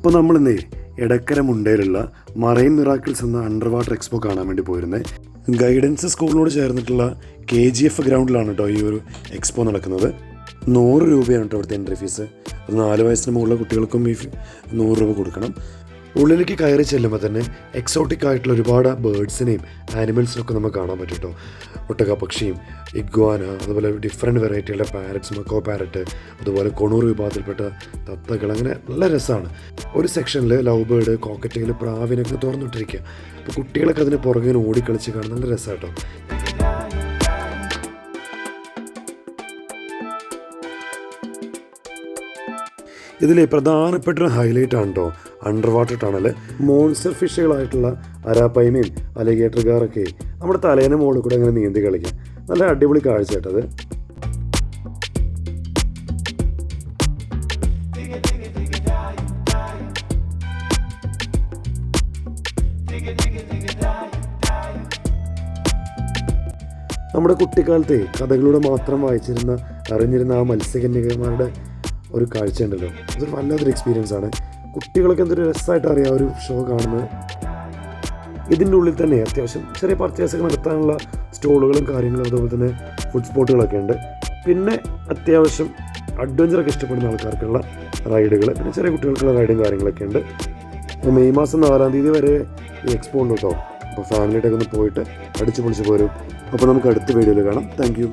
അപ്പോൾ നമ്മളിന്നേ Edakkara മുണ്ടയിലുള്ള marine miracles എന്ന under water expo കാണാൻ വേണ്ടി പോയിരുന്നത്. ഗൈഡൻസ് സ്കൂളിനോട് ചേർന്നിട്ടുള്ള KGF ഗ്രൗണ്ടിലാണ് കേട്ടോ ഈ ഒരു എക്സ്പോ നടക്കുന്നത്. 100 രൂപയാണ് കേട്ടോ ഇവിടുത്തെ എൻട്രി ഫീസ്. അത് 4 വയസ്സിന് മുകളിലുള്ള കുട്ടികൾക്കും ഈ 100 രൂപ കൊടുക്കണം. ഉള്ളിലേക്ക് കയറി ചെല്ലുമ്പോൾ തന്നെ എക്സോട്ടിക് ആയിട്ടുള്ള ഒരുപാട് ബേർഡ്സിനെയും ആനിമൽസിനൊക്കെ നമുക്ക് കാണാൻ പറ്റും കേട്ടോ. ഒട്ടക പക്ഷിയും ഇഗ്വാന, അതുപോലെ ഡിഫറെൻറ്റ് വെറൈറ്റികളുടെ പാരറ്റ്സ്, മക്കോ പാരറ്റ്, അതുപോലെ കൊണൂർ വിഭാഗത്തിൽപ്പെട്ട തത്തകൾ, അങ്ങനെ നല്ല രസമാണ്. ഒരു സെക്ഷനിൽ ലവ് ബേർഡ്, കോക്കറ്റ്, ഇങ്ങനെ പ്രാവിനൊക്കെ തുറന്നിട്ടിരിക്കുക. അപ്പോൾ കുട്ടികളൊക്കെ അതിന് പുറകെ ഓടിക്കളിച്ച് കാണാൻ നല്ല രസമാണ് കേട്ടോ. ഇതിലെ പ്രധാനപ്പെട്ടൊരു ഹൈലൈറ്റ് ആണ് കേട്ടോ അണ്ടർ വാട്ടർ ടണൽ. മോൺസ്റ്റർ ഫിഷുകളായിട്ടുള്ള അരാപ്പൈമയും അലിഗേറ്റർകാരൊക്കെ നമ്മുടെ തലേനെ മുകളിൽ കൂടെ അങ്ങനെ നീന്തി കളിക്കാം. നല്ല അടിപൊളി കാഴ്ച കേട്ടത്. നമ്മുടെ കുട്ടിക്കാലത്തെ കഥകളിലൂടെ മാത്രം അറിഞ്ഞിരുന്ന ആ മത്സ്യകന്യകമാരുടെ ഒരു കാഴ്ച ഉണ്ടല്ലോ, അതൊരു വല്ലാത്തൊരു എക്സ്പീരിയൻസ് ആണ്. കുട്ടികളൊക്കെ എന്തൊരു രസമായിട്ട് അറിയാം ഒരു ഷോ കാണുന്നത്. ഇതിൻ്റെ ഉള്ളിൽ തന്നെ അത്യാവശ്യം ചെറിയ പർച്ചേസൊക്കെ നടത്താനുള്ള സ്റ്റോളുകളും കാര്യങ്ങളും, അതുപോലെ തന്നെ ഫുഡ് സ്പോട്ടുകളൊക്കെ ഉണ്ട്. പിന്നെ അത്യാവശ്യം അഡ്വഞ്ചറൊക്കെ ഇഷ്ടപ്പെടുന്ന ആൾക്കാർക്കുള്ള റൈഡുകൾ, പിന്നെ ചെറിയ കുട്ടികൾക്കുള്ള റൈഡും കാര്യങ്ങളൊക്കെ ഉണ്ട്. അപ്പോൾ മെയ് മാസം 4-ാം തീയതി വരെ ഈ എക്സ്പോ ഉണ്ട് കേട്ടോ. അപ്പോൾ ഫാമിലിയായിട്ടൊക്കെ ഒന്ന് പോയിട്ട് അടിച്ചു പൊളിച്ച് പോരും. അപ്പോൾ നമുക്ക് അടുത്ത വീഡിയോയിൽ കാണാം. Thank you.